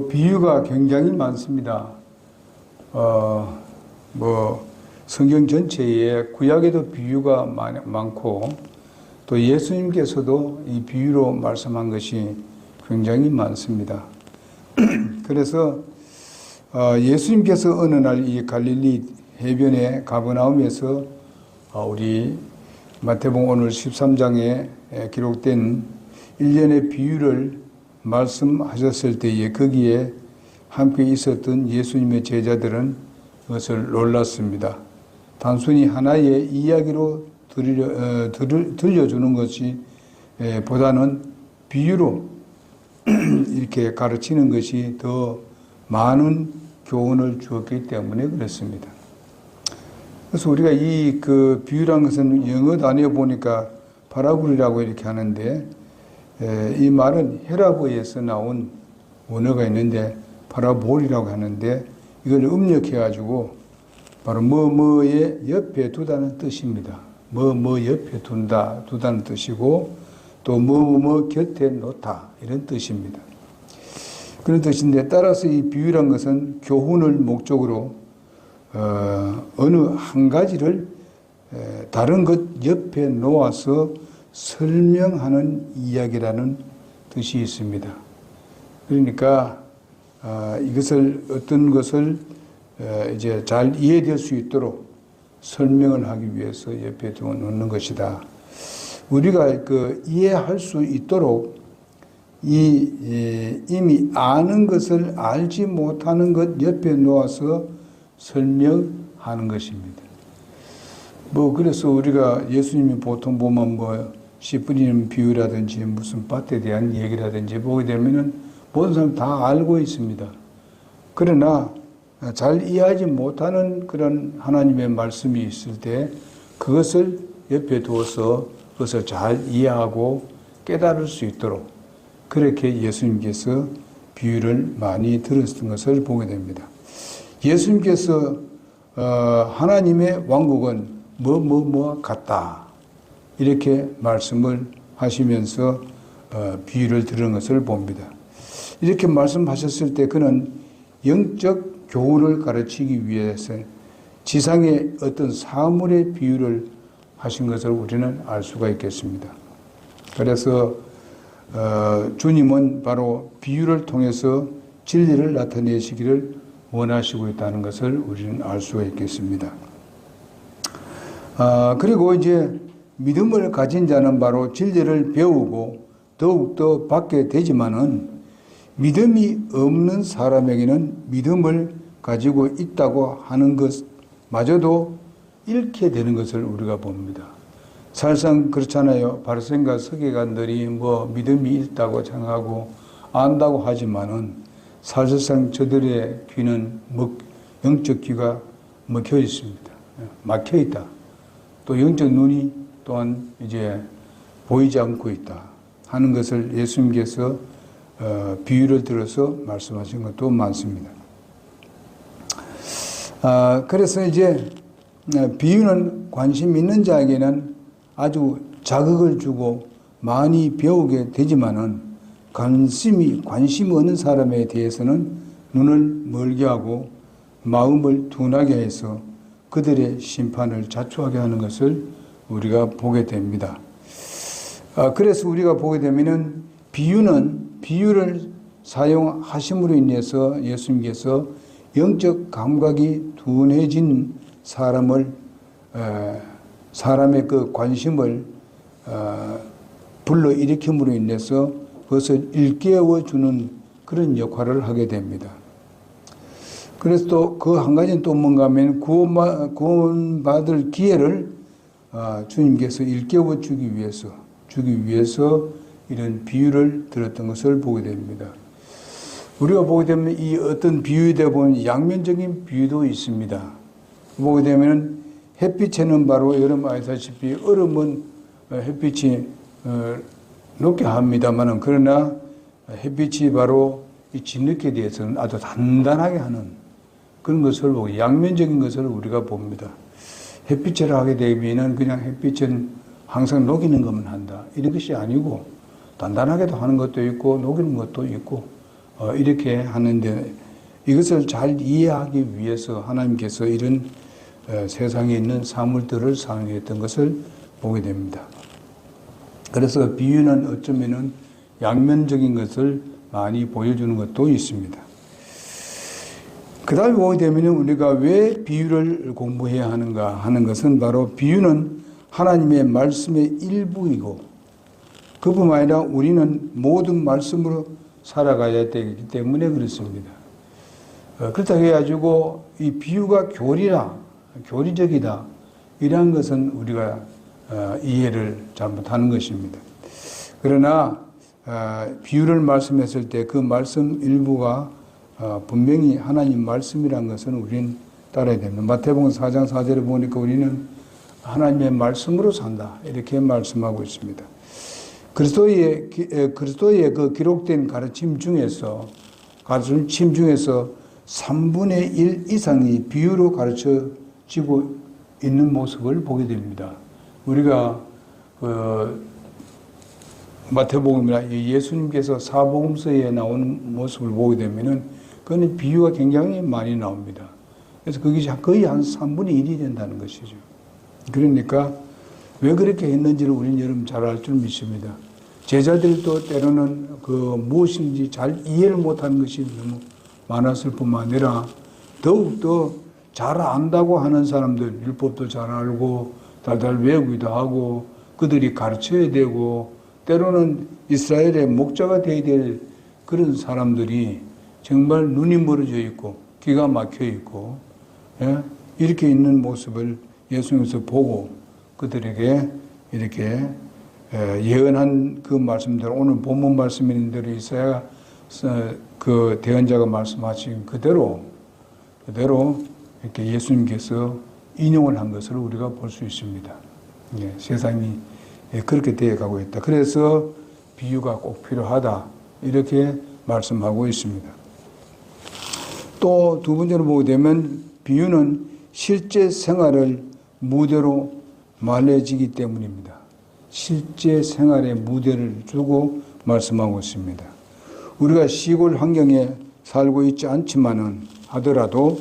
비유가 굉장히 많습니다. 성경 전체에 구약에도 비유가 많고, 또 예수님께서도 이 비유로 말씀한 것이 굉장히 많습니다. 그래서 예수님께서 어느 날 이 갈릴리 해변의 가버나움에서 우리 마태복음 오늘 13장에 기록된 일련의 비유를 말씀하셨을 때에 거기에 함께 있었던 예수님의 제자들은 그것을 놀랐습니다. 단순히 하나의 이야기로 들려주는 것이 보다는 비유로 이렇게 가르치는 것이 더 많은 교훈을 주었기 때문에 그렇습니다. 그래서 우리가 이 비유란 것은 영어 단어에 보니까 파라블이라고 이렇게 하는데, 이 말은 헬라어에서 나온 원어가 있는데 파라볼이라고 하는데, 이걸 음력해가지고 바로 뭐뭐의 옆에 두다는 뜻입니다. 뭐뭐 옆에 두다는 뜻이고, 또 뭐뭐 곁에 놓다 이런 뜻입니다. 그런 뜻인데, 따라서 이 비유란 것은 교훈을 목적으로 어느 한 가지를 다른 것 옆에 놓아서 설명하는 이야기라는 뜻이 있습니다. 그러니까 이것을 어떤 것을 이제 잘 이해될 수 있도록 설명을 하기 위해서 옆에 놓는 것이다. 우리가 이해할 수 있도록 이미 아는 것을 알지 못하는 것 옆에 놓아서 설명하는 것입니다. 그래서 우리가 예수님이 보통 보면 씨 뿌리는 비유라든지 무슨 밭에 대한 얘기라든지 보게 되면은 모든 사람 다 알고 있습니다. 그러나 잘 이해하지 못하는 그런 하나님의 말씀이 있을 때 그것을 옆에 두어서 그것을 잘 이해하고 깨달을 수 있도록 그렇게 예수님께서 비유를 많이 들었던 것을 보게 됩니다. 예수님께서 하나님의 왕국은 뭐뭐뭐 같다 이렇게 말씀을 하시면서 비유를 들은 것을 봅니다. 이렇게 말씀하셨을 때 그는 영적 교훈을 가르치기 위해서 지상의 어떤 사물의 비유를 하신 것을 우리는 알 수가 있겠습니다. 그래서 주님은 바로 비유를 통해서 진리를 나타내시기를 원하시고 있다는 것을 우리는 알 수가 있겠습니다. 그리고 이제 믿음을 가진 자는 바로 진리를 배우고 더욱더 받게 되지만은 믿음이 없는 사람에게는 믿음을 가지고 있다고 하는 것마저도 잃게 되는 것을 우리가 봅니다. 사실상 그렇잖아요. 바리새인과 서기관들이 믿음이 있다고 생각하고 안다고 하지만은 사실상 저들의 귀는 영적 귀가 먹혀 있습니다. 막혀 있다. 또 영적 눈이 또한 이제 보이지 않고 있다 하는 것을 예수님께서 비유를 들어서 말씀하신 것도 많습니다. 그래서 이제 비유는 관심 있는 자에게는 아주 자극을 주고 많이 배우게 되지만은 관심 없는 사람에 대해서는 눈을 멀게 하고 마음을 둔하게 해서 그들의 심판을 자초하게 하는 것을 우리가 보게 됩니다. 그래서 우리가 보게 되면은 비유를 사용하심으로 인해서 예수님께서 영적 감각이 둔해진 사람의 그 관심을 불러일으킴으로 인해서 그것을 일깨워주는 그런 역할을 하게 됩니다. 그래서 또 그 한 가지는 또 뭔가 하면 구원받을 기회를 주님께서 일깨워주기 위해서 이런 비유를 들었던 것을 보게 됩니다. 우리가 보게 되면 이 어떤 비유에 보면 양면적인 비유도 있습니다. 보게 되면 햇빛에는 바로 여러분 아시다시피 얼음은 햇빛이 녹게 합니다만은 그러나 햇빛이 바로 이 진흙에 대해서는 아주 단단하게 하는 그런 것을 보고 양면적인 것을 우리가 봅니다. 햇빛을 하게 되면 그냥 햇빛은 항상 녹이는 것만 한다. 이런 것이 아니고 단단하게도 하는 것도 있고 녹이는 것도 있고 이렇게 하는데 이것을 잘 이해하기 위해서 하나님께서 이런 세상에 있는 사물들을 사용했던 것을 보게 됩니다. 그래서 비유는 어쩌면은 양면적인 것을 많이 보여주는 것도 있습니다. 그 다음에 보게 되면 우리가 왜 비유를 공부해야 하는가 하는 것은 바로 비유는 하나님의 말씀의 일부이고 그뿐만 아니라 우리는 모든 말씀으로 살아가야 되기 때문에 그렇습니다. 그렇다고 해가지고 이 비유가 교리적이다 이러한 것은 우리가 이해를 잘못하는 것입니다. 그러나 비유를 말씀했을 때 그 말씀 일부가 분명히 하나님 말씀이란 것은 우리는 따라야 됩니다. 마태복음 4장 4절에 보니까 우리는 하나님의 말씀으로 산다 이렇게 말씀하고 있습니다. 그리스도의 그 기록된 가르침 중에서 3분의 1 이상이 비유로 가르쳐지고 있는 모습을 보게 됩니다. 우리가 마태복음이나 예수님께서 사복음서에 나오는 모습을 보게 되면은 그거는 비유가 굉장히 많이 나옵니다. 그래서 그게 거의 한 3분의 1이 된다는 것이죠. 그러니까 왜 그렇게 했는지를 우리는 여러분 잘 알 줄 믿습니다. 제자들도 때로는 무엇인지 잘 이해를 못하는 것이 너무 많았을 뿐만 아니라 더욱더 잘 안다고 하는 사람들, 율법도 잘 알고 달달 외우기도 하고 그들이 가르쳐야 되고 때로는 이스라엘의 목자가 되어야 될 그런 사람들이 정말 눈이 멀어져 있고 귀가 막혀 있고 이렇게 있는 모습을 예수님께서 보고 그들에게 이렇게 예언한 그 말씀대로 오늘 본문 말씀인 대로 이사야 그 대언자가 말씀하신 그대로 이렇게 예수님께서 인용을 한 것을 우리가 볼 수 있습니다. 세상이 그렇게 되어가고 있다. 그래서 비유가 꼭 필요하다 이렇게 말씀하고 있습니다. 또 두 번째로 보게 되면 비유는 실제 생활을 무대로 말해지기 때문입니다. 실제 생활의 무대를 두고 말씀하고 있습니다. 우리가 시골 환경에 살고 있지 않지만은 하더라도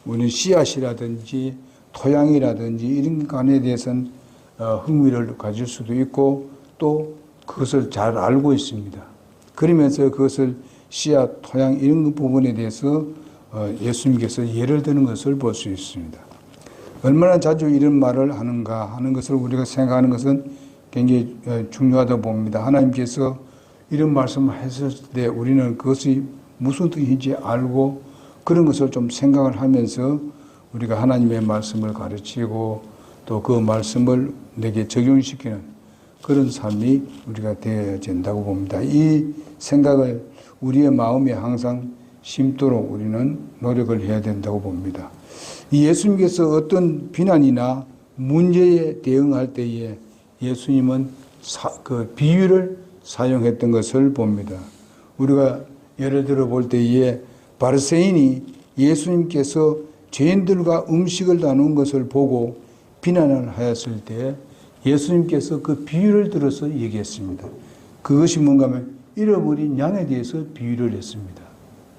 우리는 씨앗이라든지 토양이라든지 이런 간에 대해서는 흥미를 가질 수도 있고 또 그것을 잘 알고 있습니다. 그러면서 그것을 씨앗, 토양 이런 부분에 대해서 예수님께서 예를 드는 것을 볼 수 있습니다. 얼마나 자주 이런 말을 하는가 하는 것을 우리가 생각하는 것은 굉장히 중요하다고 봅니다. 하나님께서 이런 말씀을 했을 때 우리는 그것이 무슨 뜻인지 알고 그런 것을 좀 생각을 하면서 우리가 하나님의 말씀을 가르치고 또 그 말씀을 내게 적용시키는 그런 삶이 우리가 되어야 된다고 봅니다. 이 생각을 우리의 마음에 항상 심도록 우리는 노력을 해야 된다고 봅니다. 이 예수님께서 어떤 비난이나 문제에 대응할 때에 예수님은 그 비유를 사용했던 것을 봅니다. 우리가 예를 들어 볼 때에 바리새인이 예수님께서 죄인들과 음식을 나눈 것을 보고 비난을 하였을 때 예수님께서 그 비유를 들어서 얘기했습니다. 그것이 뭔가 하면 잃어버린 양에 대해서 비유를 했습니다.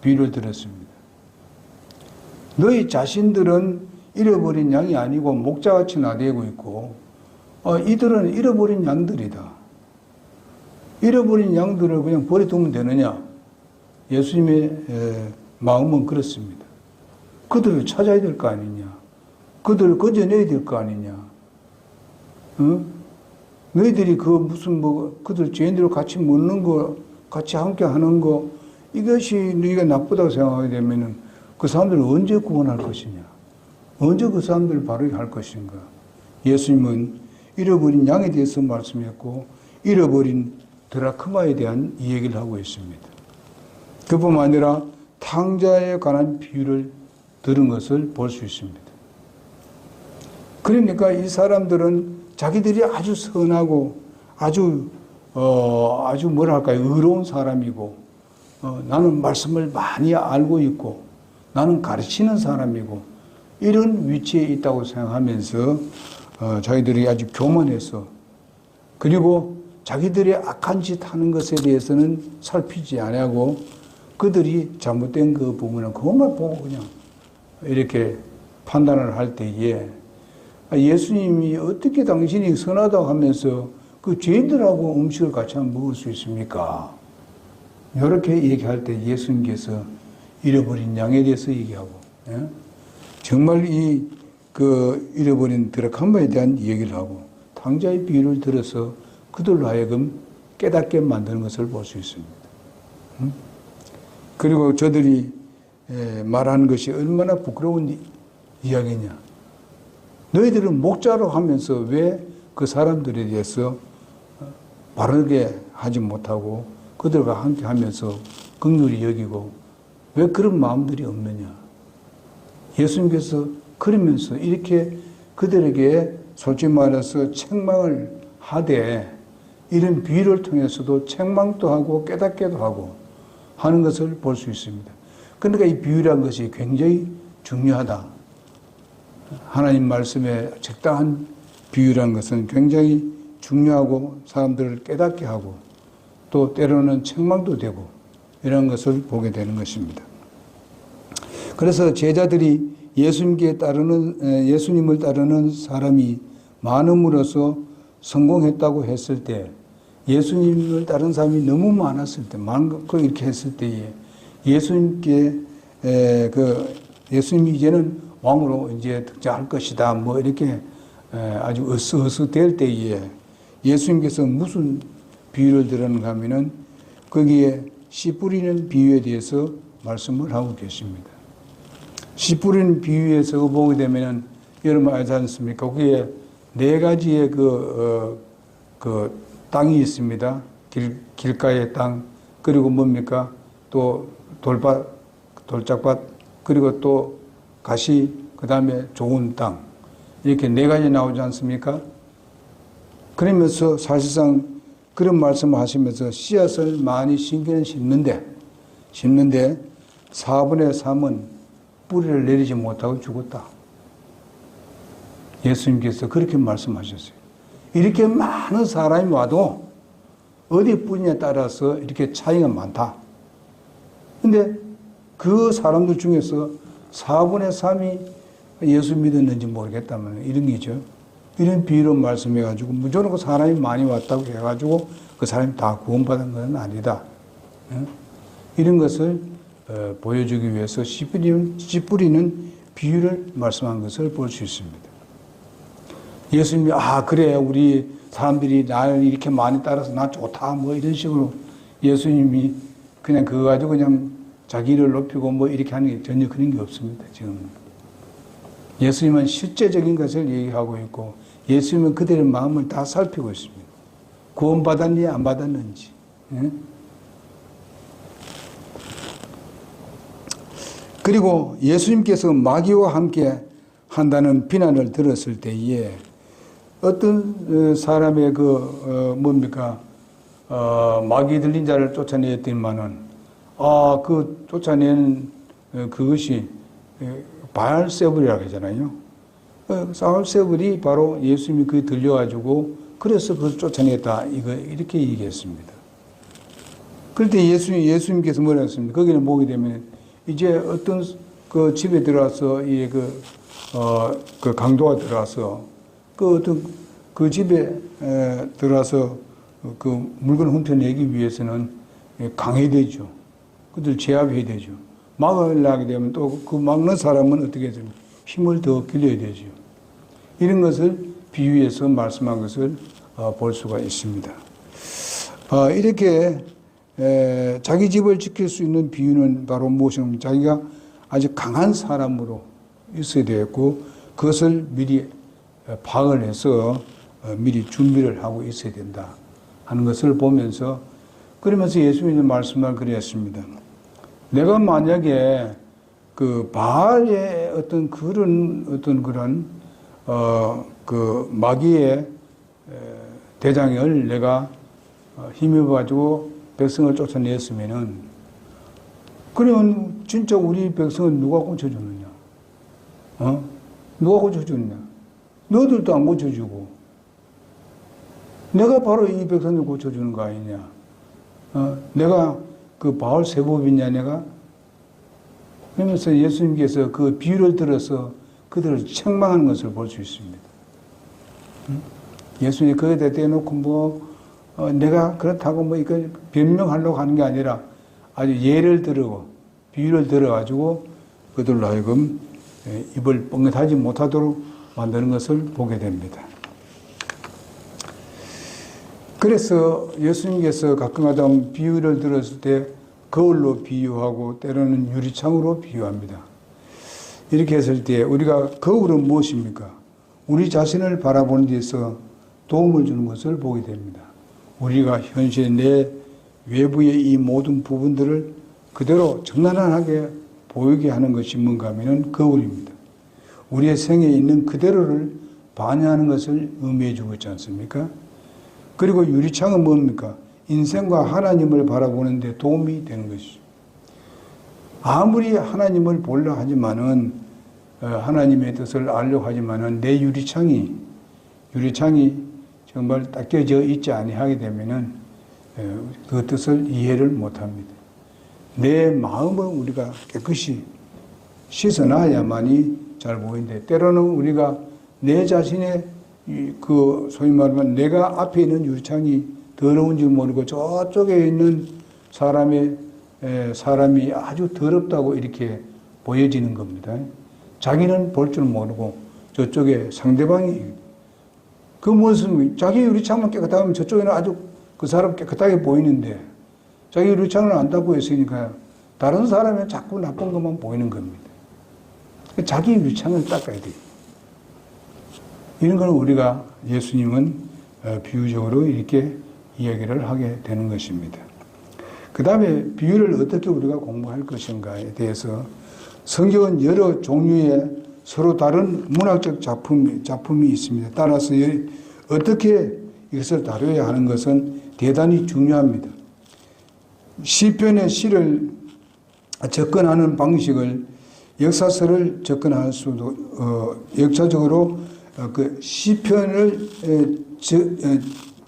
비유를 들었습니다. 너희 자신들은 잃어버린 양이 아니고 목자같이 나대고 있고 이들은 잃어버린 양들이다. 잃어버린 양들을 그냥 버려두면 되느냐? 예수님의 마음은 그렇습니다. 그들을 찾아야 될 거 아니냐? 그들을 건져내야 될 거 아니냐? 너희들이 그들 죄인들과 같이 먹는 거, 같이 함께 하는 거, 이것이 너희가 나쁘다고 생각하게 되면은 그 사람들을 언제 구원할 것이냐? 언제 그 사람들을 바르게 할 것인가? 예수님은 잃어버린 양에 대해서 말씀했고, 잃어버린 드라크마에 대한 이야기를 하고 있습니다. 그뿐만 아니라 탕자에 관한 비유를 들은 것을 볼 수 있습니다. 그러니까 이 사람들은 자기들이 아주 선하고 아주 뭐랄까요, 의로운 사람이고, 나는 말씀을 많이 알고 있고, 나는 가르치는 사람이고, 이런 위치에 있다고 생각하면서 자기들이 아주 교만해서, 그리고 자기들의 악한 짓 하는 것에 대해서는 살피지 아니하고 그들이 잘못된 그 부분은 그것만 보고 그냥 이렇게 판단을 할 때에 예수님이 어떻게 당신이 선하다고 하면서 그 죄인들하고 음식을 같이 한번 먹을 수 있습니까? 이렇게 얘기할 때 예수님께서 잃어버린 양에 대해서 얘기하고, 예? 정말 그 잃어버린 드라크마에 한바에 대한 얘기를 하고, 탕자의 비유를 들어서 그들로 하여금 깨닫게 만드는 것을 볼 수 있습니다. 그리고 저들이 말하는 것이 얼마나 부끄러운 이야기냐. 너희들은 목자로 하면서 왜 그 사람들에 대해서 바르게 하지 못하고 그들과 함께 하면서 긍휼히 여기고 왜 그런 마음들이 없느냐. 예수님께서 그러면서 이렇게 그들에게 솔직히 말해서 책망을 하되 이런 비유를 통해서도 책망도 하고 깨닫게도 하고 하는 것을 볼 수 있습니다. 그러니까 이 비유라는 것이 굉장히 중요하다. 하나님 말씀에 적당한 비유라는 것은 굉장히 중요하고 사람들을 깨닫게 하고 또 때로는 책망도 되고 이런 것을 보게 되는 것입니다. 그래서 제자들이 예수님을 따르는 사람이 많음으로써 성공했다고 했을 때 예수님을 따르는 사람이 너무 많았을 때, 이렇게 했을 때에 예수님이 이제는 왕으로 이제 등장할 것이다. 뭐 이렇게 아주 어스어스 될 때에 예수님께서 무슨 비유를 들었는가 하면은 거기에 씨 뿌리는 비유에 대해서 말씀을 하고 계십니다. 씨 뿌리는 비유에서 보게 되면은 여러분 알지 않습니까? 거기에 네 가지의 그 땅이 있습니다. 길가의 땅, 그리고 뭡니까? 또 돌짝밭, 그리고 또 가시, 그 다음에 좋은 땅. 이렇게 네 가지 나오지 않습니까? 그러면서 사실상 그런 말씀을 하시면서 씨앗을 많이 심기는 심는데 4분의 3은 뿌리를 내리지 못하고 죽었다. 예수님께서 그렇게 말씀하셨어요. 이렇게 많은 사람이 와도 어디 뿌리냐에 따라서 이렇게 차이가 많다. 근데 그 사람들 중에서 4분의 3이 예수 믿었는지 모르겠다면 이런 게죠. 이런 비유로 말씀해가지고 무조건 그 사람이 많이 왔다고 해가지고 그 사람이 다 구원받은 것은 아니다. 이런 것을 보여주기 위해서 씨 뿌리는 비유를 말씀한 것을 볼 수 있습니다. 예수님이 그래 우리 사람들이 나를 이렇게 많이 따라서 나 좋다 뭐 이런 식으로 예수님이 그냥 그거 가지고 그냥 자기를 높이고 뭐 이렇게 하는 게 전혀 그런 게 없습니다. 지금 예수님은 실제적인 것을 얘기하고 있고 예수님은 그들의 마음을 다 살피고 있습니다. 구원받았니 안 받았는지. 그리고 예수님께서 마귀와 함께 한다는 비난을 들었을 때에 어떤 사람의 마귀 들린 자를 쫓아내었더니만은 그 쫓아내는 그것이 바알세불이라고 하잖아요. 바알세불이 바로 예수님이 그게 들려가지고 그래서 그걸 쫓아냈다. 이렇게 얘기했습니다. 그런데 예수님께서 뭐라 했습니까? 거기는 보게 되면 이제 어떤 그 집에 들어와서 그 강도가 들어와서 그 집에 들어와서 그 물건을 훔쳐내기 위해서는 강해야 되죠. 그들 제압해야 되죠. 막으려게 되면 또 그 막는 사람은 어떻게 해야 됩니까? 힘을 더 길러야 되죠. 이런 것을 비유해서 말씀한 것을 볼 수가 있습니다. 이렇게 자기 집을 지킬 수 있는 비유는 바로 무엇이냐면 자기가 아주 강한 사람으로 있어야 되겠고 그것을 미리 파악을 해서 미리 준비를 하고 있어야 된다 하는 것을 보면서 그러면서 예수님의 말씀을 그랬습니다. 내가 만약에 그 바알의 어떤 그런 그 마귀의 대장을 내가 힘입어가지고 백성을 쫓아냈으면은 그러면 진짜 우리 백성은 누가 고쳐주느냐? 누가 고쳐주느냐? 너들도 안 고쳐주고 내가 바로 이 백성을 고쳐주는 거 아니냐? 내가 그 바울세바비냐 내가? 그러면서 예수님께서 그 비유를 들어서 그들을 책망하는 것을 볼 수 있습니다. 예수님이 거기다 대놓고 내가 그렇다고 이거 변명하려고 하는 게 아니라 아주 예를 들고 비유를 들어가지고 그들로 하여금 입을 뻥긋하지 못하도록 만드는 것을 보게 됩니다. 그래서 예수님께서 가끔가다 비유를 들었을 때 거울로 비유하고 때로는 유리창으로 비유합니다. 이렇게 했을 때 우리가 거울은 무엇입니까? 우리 자신을 바라보는 데서 도움을 주는 것을 보게 됩니다. 우리가 현실의 내 외부의 이 모든 부분들을 그대로 적나라하게 보이게 하는 것이 뭔가 하면 거울입니다. 우리의 생에 있는 그대로를 반영하는 것을 의미해 주고 있지 않습니까? 그리고 유리창은 뭡니까? 인생과 하나님을 바라보는 데 도움이 되는 것이죠. 아무리 하나님을 보려 하지만은 하나님의 뜻을 알려고 하지만은 내 유리창이 정말 닦여져 있지 아니하게 되면은 그 뜻을 이해를 못합니다. 내 마음을 우리가 깨끗이 씻어놔야만이 잘 보이는데 때로는 우리가 내 자신의 그 소위 말하면 내가 앞에 있는 유리창이 더러운 줄 모르고 저쪽에 있는 사람이 아주 더럽다고 이렇게 보여지는 겁니다. 자기는 볼 줄 모르고 저쪽에 상대방이 그 무슨 자기 유리창만 깨끗하면 저쪽에는 아주 그 사람 깨끗하게 보이는데 자기 유리창을 안 닦고 있으니까 다른 사람은 자꾸 나쁜 것만 보이는 겁니다. 자기 유리창을 닦아야 돼요. 이런 걸 우리가 예수님은 비유적으로 이렇게 이야기를 하게 되는 것입니다. 그 다음에 비유를 어떻게 우리가 공부할 것인가에 대해서 성경은 여러 종류의 서로 다른 문학적 작품이 있습니다. 따라서 어떻게 이것을 다뤄야 하는 것은 대단히 중요합니다. 시편의 시를 접근하는 방식을 역사서를 접근할 수도 역사적으로 그 시편을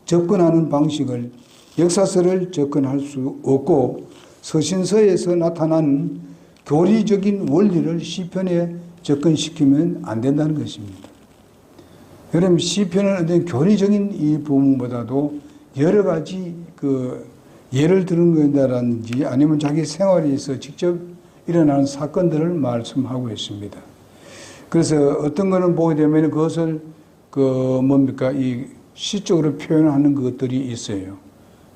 접근하는 방식을 역사서를 접근할 수 없고 서신서에서 나타난 교리적인 원리를 시편에 접근시키면 안 된다는 것입니다. 여러분 시편은 어떤 교리적인 이 부분보다도 여러 가지 그 예를 들은 것이라든지 아니면 자기 생활에서 직접 일어나는 사건들을 말씀하고 있습니다. 그래서 어떤 거는 보게 되면 그것을 이 시적으로 표현하는 것들이 있어요.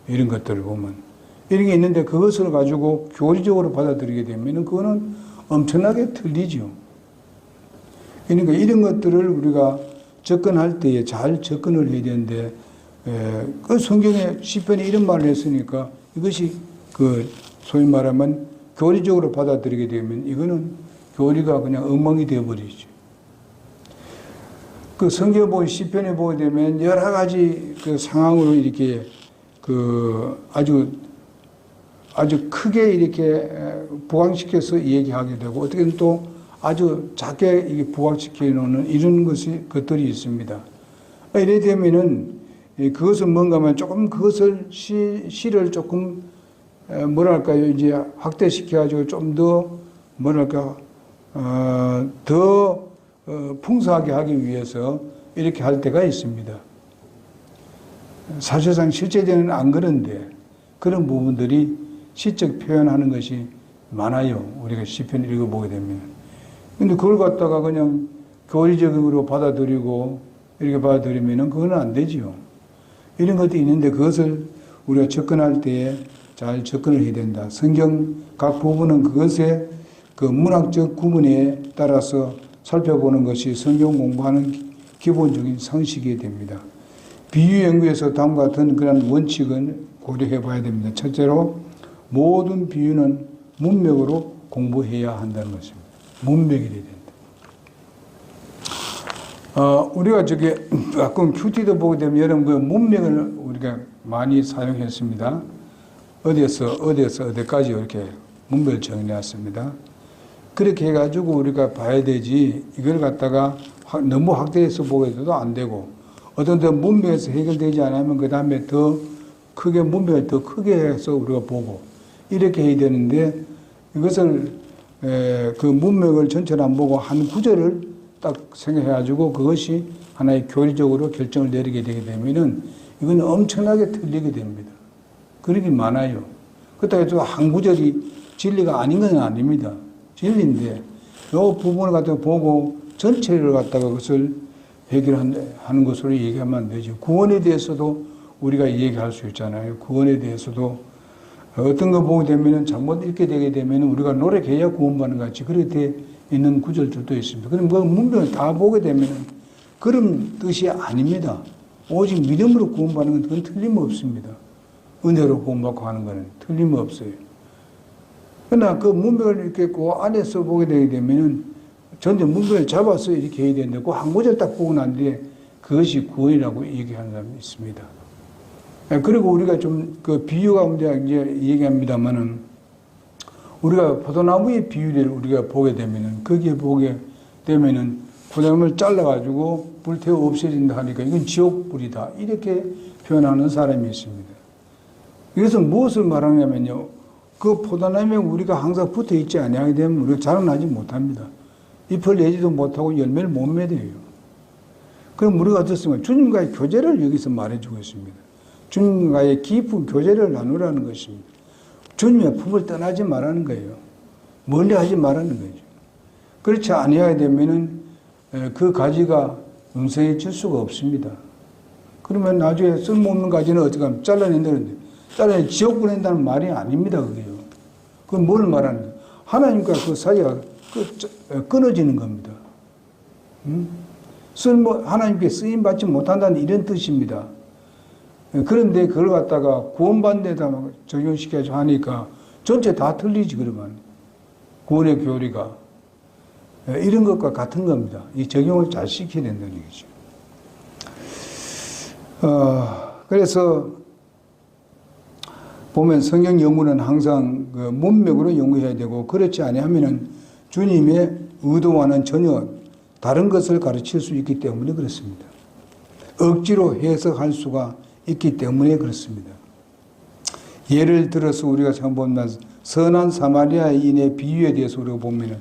이런 것들을 보면. 이런 게 있는데 그것을 가지고 교리적으로 받아들이게 되면 그거는 엄청나게 틀리죠. 그러니까 이런 것들을 우리가 접근할 때에 잘 접근을 해야 되는데, 그 성경에 시편에 이런 말을 했으니까 이것이 소위 말하면 교리적으로 받아들이게 되면 이거는 교리가 그냥 엉망이 되어버리죠. 그 성경 보기 시편에 보게 되면 여러 가지 그 상황으로 이렇게 아주 크게 이렇게 부각시켜서 얘기하게 되고 어떻게든 또 아주 작게 이게 부각시켜 놓는 이런 것들이 있습니다. 이래 되면은 그것은 뭔가 하면 조금 그것을 시를 조금 뭐랄까요 이제 확대시켜가지고 좀 더 뭐랄까 더 풍성하게 하기 위해서 이렇게 할 때가 있습니다. 사실상 실제적으로는 안 그런데 그런 부분들이 시적 표현하는 것이 많아요. 우리가 시편 읽어보게 되면. 근데 그걸 갖다가 그냥 교리적으로 받아들이고 이렇게 받아들이면 그건 안 되지요. 이런 것도 있는데 그것을 우리가 접근할 때에 잘 접근을 해야 된다. 성경 각 부분은 그것의 그 문학적 구분에 따라서 살펴보는 것이 성경 공부하는 기본적인 상식이 됩니다. 비유 연구에서 다음과 같은 그런 원칙은 고려해 봐야 됩니다. 첫째로 모든 비유는 문맥으로 공부해야 한다는 것입니다. 문맥이 돼야 된다. 우리가 가끔 큐티도 보게 되면 여러분 그 문맥을 우리가 많이 사용했습니다. 어디에서 어디까지 이렇게 문맥을 정리했습니다. 그렇게 해가지고 우리가 봐야 되지 이걸 갖다가 너무 확대해서 보게 돼도 안 되고 어떤 데 문맥에서 해결되지 않으면 그 다음에 더 크게 문맥을 더 크게 해서 우리가 보고 이렇게 해야 되는데 이것을 그 문맥을 전체를 안 보고 한 구절을 딱 생각해가지고 그것이 하나의 교리적으로 결정을 내리게 되게 되면은 이건 엄청나게 틀리게 됩니다. 그런 게 많아요. 그렇다고 해서 한 구절이 진리가 아닌 건 아닙니다. 진리인데 이 부분을 갖다가 보고 전체를 갖다가 그것을 해결하는 것으로 얘기하면 안 되죠. 구원에 대해서도 우리가 얘기할 수 있잖아요. 구원에 대해서도 어떤 거 보게 되면은 잘못 읽게 되게 되면 우리가 노력해야 구원받는 것 같이 그렇게 돼 있는 구절들도 있습니다. 그럼 그 문맥을 다 보게 되면은 그런 뜻이 아닙니다. 오직 믿음으로 구원받는 건 그건 틀림없습니다. 은혜로 구원받고 하는 것은 틀림없어요. 그러나 그 문맥을 이렇게 그 안에서 보게 되게 되면은 전체 문맥을 잡아서 이렇게 해야 되는데 그 한 구절 딱 보고 난 뒤에 그것이 구원이라고 얘기하는 사람이 있습니다. 그리고 우리가 좀 그 비유가 이제 얘기합니다만은 우리가 포도나무의 비유를 우리가 보게 되면은 거기에 보게 되면은 포도나무를 잘라가지고 불태워 없애진다 하니까 이건 지옥불이다 이렇게 표현하는 사람이 있습니다. 그래서 무엇을 말하냐면요. 그 포도나무에 우리가 항상 붙어 있지 아니하게 되면 우리가 자라나지 못합니다. 잎을 내지도 못하고 열매를 못 맺어요. 그럼 우리가 어떻습니까? 주님과의 교제를 여기서 말해주고 있습니다. 주님과의 깊은 교제를 나누라는 것입니다. 주님의 품을 떠나지 말라는 거예요. 멀리 하지 말라는 거죠. 그렇지 아니하게 되면은 그 가지가 영생해질 수가 없습니다. 그러면 나중에 쓸모없는 가지는 어떻게 하면 잘라낸다는데 잘라내 지옥 보낸다는 말이 아닙니다. 그게요. 그건 뭘 말하는 거예요? 하나님과 그 사이가 끊어지는 겁니다. 하나님께 쓰임받지 못한다는 이런 뜻입니다. 그런데 그걸 갖다가 구원받는 데다 적용시켜서 하니까 전체 다 틀리지, 그러면. 구원의 교리가. 이런 것과 같은 겁니다. 이 적용을 잘 시켜야 된다는 얘기죠. 그래서 보면 성경 연구는 항상 그 문맥으로 연구해야 되고 그렇지 아니하면은 주님의 의도와는 전혀 다른 것을 가르칠 수 있기 때문에 그렇습니다. 억지로 해석할 수가 있기 때문에 그렇습니다. 예를 들어서 우리가 보면 선한 사마리아인의 비유에 대해서 우리가 보면은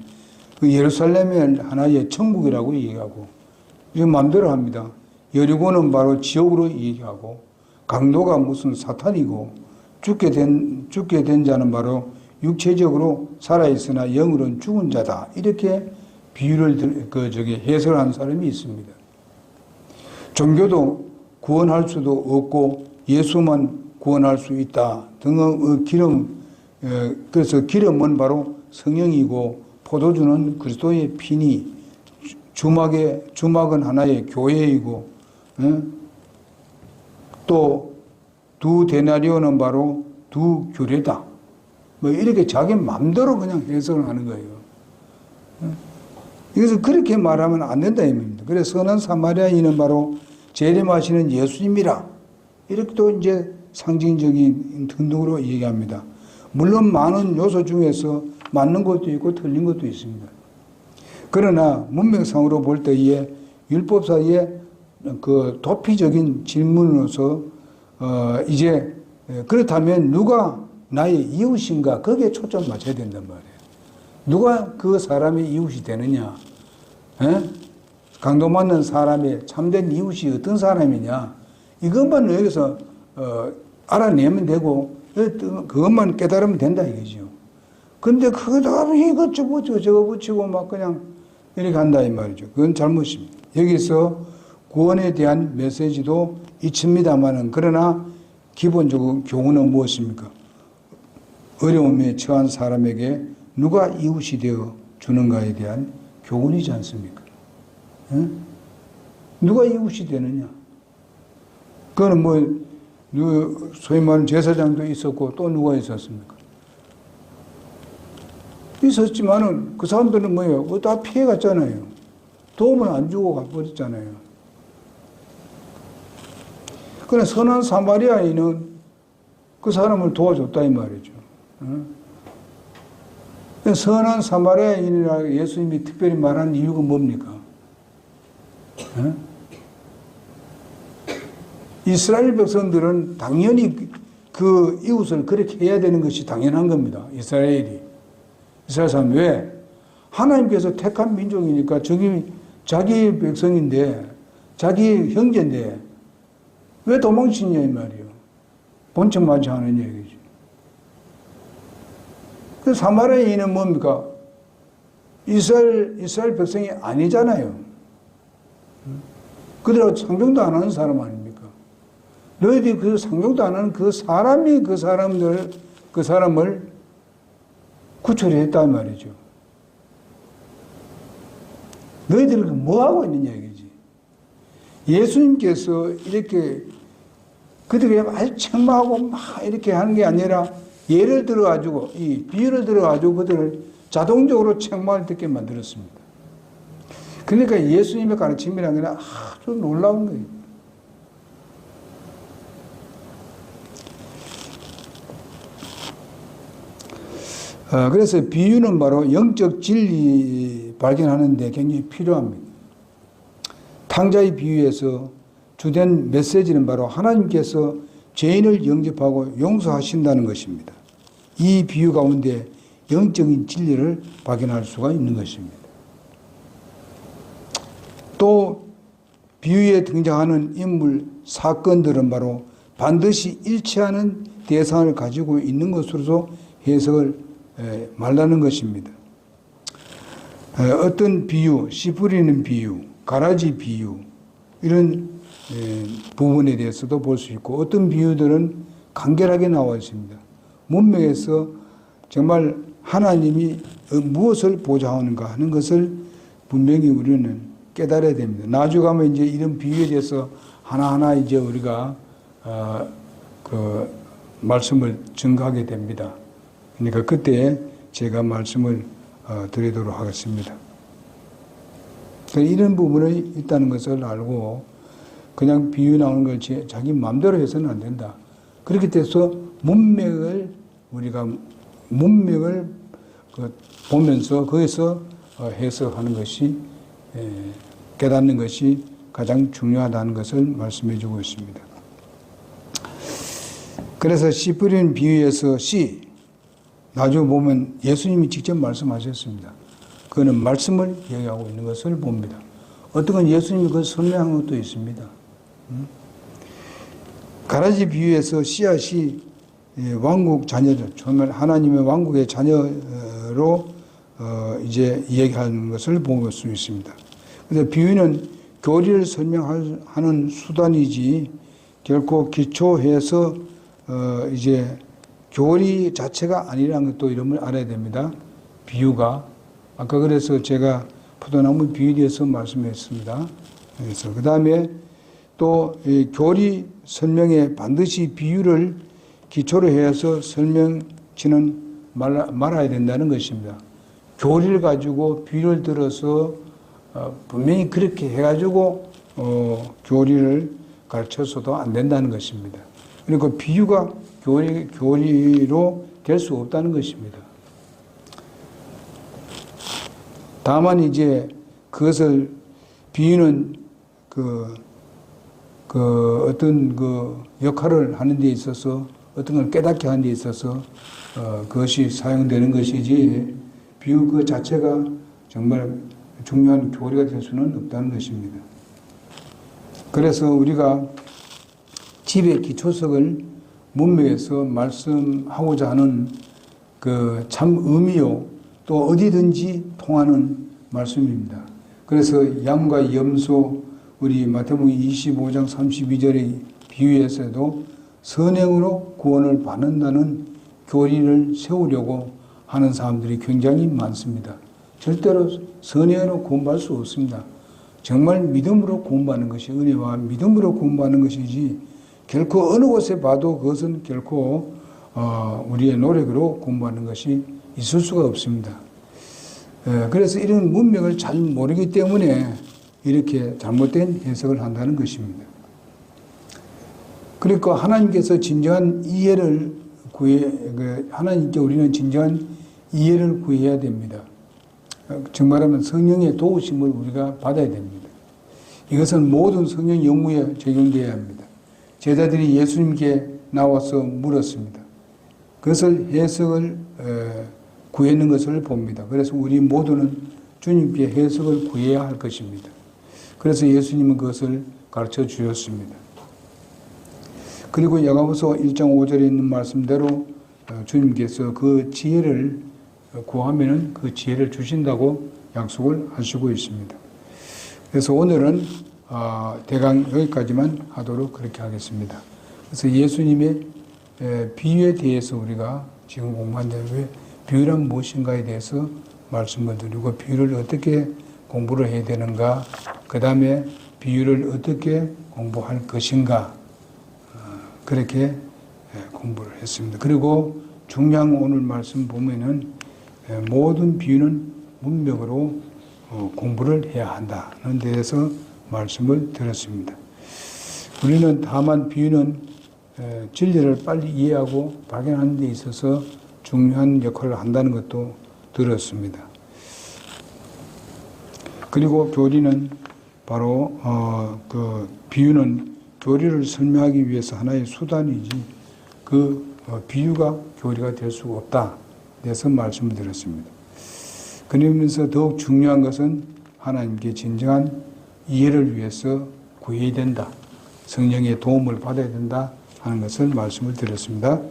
그 예루살렘을 하나의 천국이라고 얘기하고 이건 마음대로 합니다. 여리고는 바로 지옥으로 얘기하고 강도가 무슨 사탄이고 죽게 된 자는 바로 육체적으로 살아있으나 영으로는 죽은 자다. 이렇게 비유를 해석을 하는 사람이 있습니다. 종교도 구원할 수도 없고 예수만 구원할 수 있다 등의 그래서 기름은 바로 성령이고 포도주는 그리스도의 피니 주막은 하나의 교회이고 또 두 데나리오는 바로 두 규례다. 뭐 이렇게 자기 마음대로 그냥 해석을 하는 거예요. 이것을 그렇게 말하면 안 된다 이 말입니다. 그래서 선한 사마리아인은 바로 재림하시는 예수님이라 이렇게 또 이제 상징적인 등등으로 얘기합니다. 물론 많은 요소 중에서 맞는 것도 있고 틀린 것도 있습니다. 그러나 문맥상으로 볼 때에 율법사의 그 도피적인 질문으로서 이제 그렇다면 누가 나의 이웃인가 거기에 초점 맞춰야 된단 말이에요. 누가 그 사람의 이웃이 되느냐? 강도 맞는 사람의 참된 이웃이 어떤 사람이냐? 이것만 여기서 알아내면 되고 그것만 깨달으면 된다 이거죠. 근데 그거다 이것 저거 붙이고 막 그냥 이렇게 한다 이 말이죠. 그건 잘못입니다. 여기서 구원에 대한 메시지도 있습니다만은 그러나 기본적으로 교훈은 무엇입니까? 어려움에 처한 사람에게 누가 이웃이 되어 주는가에 대한 교훈이지 않습니까? 누가 이웃이 되느냐? 그거는 뭐 소위 말하는 제사장도 있었고 또 누가 있었습니까? 있었지만은 그 사람들은 뭐예요? 다 피해갔잖아요. 도움을 안 주고 가버렸잖아요. 그러나 선한 사마리아인은 그 사람을 도와줬다 이 말이죠. 선한 사마리아인이라고 예수님이 특별히 말한 이유가 뭡니까? 이스라엘 백성들은 당연히 그 이웃을 그렇게 해야 되는 것이 당연한 겁니다. 이스라엘 사람 왜? 하나님께서 택한 민족이니까 자기 백성인데 자기 형제인데 왜 도망치냐 이 말이에요. 본청맞지 않은 얘기죠. 그 사마리아인은 뭡니까? 이스라엘 백성이 아니잖아요. 그들하고 상종도 안 하는 사람 아닙니까? 너희들이 그 상종도 안 하는 그 사람이 그 사람을 구출했단 말이죠. 너희들이 뭐 하고 있느냐 이거지. 예수님께서 이렇게 그들에게 말 책망하고 막 이렇게 하는 게 아니라 예를 들어가지고 이 비유를 들어가지고 그들을 자동적으로 책망을 듣게 만들었습니다. 그러니까 예수님의 가르침이라는 게 아주 놀라운 거예요. 그래서 비유는 바로 영적 진리 발견하는 데 굉장히 필요합니다. 탕자의 비유에서 주된 메시지는 바로 하나님께서 죄인을 영접하고 용서하신다는 것입니다. 이 비유 가운데 영적인 진리를 발견할 수가 있는 것입니다. 또 비유에 등장하는 인물, 사건들은 바로 반드시 일치하는 대상을 가지고 있는 것으로서 해석을 말하는 것입니다. 어떤 비유, 씨 뿌리는 비유, 가라지 비유 이런 부분에 대해서도 볼 수 있고 어떤 비유들은 간결하게 나와 있습니다. 문맥에서 정말 하나님이 무엇을 보좌하는가 하는 것을 분명히 우리는 깨달아야 됩니다. 나중에 가면 이제 이런 비유에 대해서 하나하나 이제 우리가 그 말씀을 증거하게 됩니다. 그러니까 그때 제가 말씀을 드리도록 하겠습니다. 이런 부분이 있다는 것을 알고 그냥 비유 나오는 걸 자기 마음대로 해서는 안 된다. 그렇게 돼서 우리가 문맥을 보면서 거기서 해석하는 것이 깨닫는 것이 가장 중요하다는 것을 말씀해 주고 있습니다. 그래서 씨 뿌리는 비유에서 씨 나중에 보면 예수님이 직접 말씀하셨습니다. 그거는 말씀을 얘기하고 있는 것을 봅니다. 어떤 건 예수님이 그걸 설명한 것도 있습니다. 가라지 비유에서 씨앗이 왕국 자녀들, 정말 하나님의 왕국의 자녀로 이제 이야기하는 것을 볼 수 있습니다. 그래서 비유는 교리를 설명하는 수단이지 결코 기초해서 이제 교리 자체가 아니라는 것도 이름을 알아야 됩니다. 비유가 아까 그래서 제가 포도나무 비유에 대해서 말씀했습니다. 그래서 그 다음에 또 교리 설명에 반드시 비유를 기초로 해서 설명치는 말아야 된다는 것입니다. 교리를 가지고 비유를 들어서 분명히 그렇게 해가지고 교리를 가르쳐서도 안 된다는 것입니다. 그리고 비유가 교리로 될 수 없다는 것입니다. 다만 이제 그것을 비유는 어떤 역할을 하는 데 있어서 어떤 걸 깨닫게 하는 데 있어서 그것이 사용되는 것이지 비유 그 자체가 정말 중요한 교리가 될 수는 없다는 것입니다. 그래서 우리가 집의 기초석을 문맥에서 말씀하고자 하는 그 참 의미요 또 어디든지 통하는 말씀입니다. 그래서 양과 염소 우리 마태복음 25장 32절의 비유에서도 선행으로 구원을 받는다는 교리를 세우려고 하는 사람들이 굉장히 많습니다. 절대로 선행으로 구원받을 수 없습니다. 정말 믿음으로 구원받는 것이 은혜와 믿음으로 구원받는 것이지 결코 어느 곳에 봐도 그것은 결코 우리의 노력으로 구원받는 것이 있을 수가 없습니다. 그래서 이런 문맥을 잘 모르기 때문에 이렇게 잘못된 해석을 한다는 것입니다. 그러니까 하나님께서 진정한 이해를 하나님께 우리는 진정한 이해를 구해야 됩니다. 정말하면 성령의 도우심을 우리가 받아야 됩니다. 이것은 모든 성령 영무에 적용되어야 합니다. 제자들이 예수님께 나와서 물었습니다. 그것을 해석을 구했는 것을 봅니다. 그래서 우리 모두는 주님께 해석을 구해야 할 것입니다. 그래서 예수님은 그것을 가르쳐 주셨습니다. 그리고 야고보서 1장 5절에 있는 말씀대로 주님께서 그 지혜를 구하면은 그 지혜를 주신다고 약속을 하시고 있습니다. 그래서 오늘은 대강 여기까지만 하도록 그렇게 하겠습니다. 그래서 예수님의 비유에 대해서 우리가 지금 공부한 대로 비유란 무엇인가에 대해서 말씀을 드리고 비유를 어떻게 공부를 해야 되는가, 그 다음에 비유를 어떻게 공부할 것인가, 그렇게 공부를 했습니다. 그리고 중요한 오늘 말씀 보면은 모든 비유는 문맥으로 공부를 해야 한다는 데에서 말씀을 드렸습니다. 우리는 다만 비유는 진리를 빨리 이해하고 발견하는 데 있어서 중요한 역할을 한다는 것도 들었습니다. 그리고 교리는 바로 그 비유는 교리를 설명하기 위해서 하나의 수단이지 그 비유가 교리가 될 수가 없다. 그래서 말씀을 드렸습니다. 그러면서 더욱 중요한 것은 하나님께 진정한 이해를 위해서 구해야 된다. 성령의 도움을 받아야 된다 하는 것을 말씀을 드렸습니다.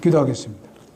기도하겠습니다.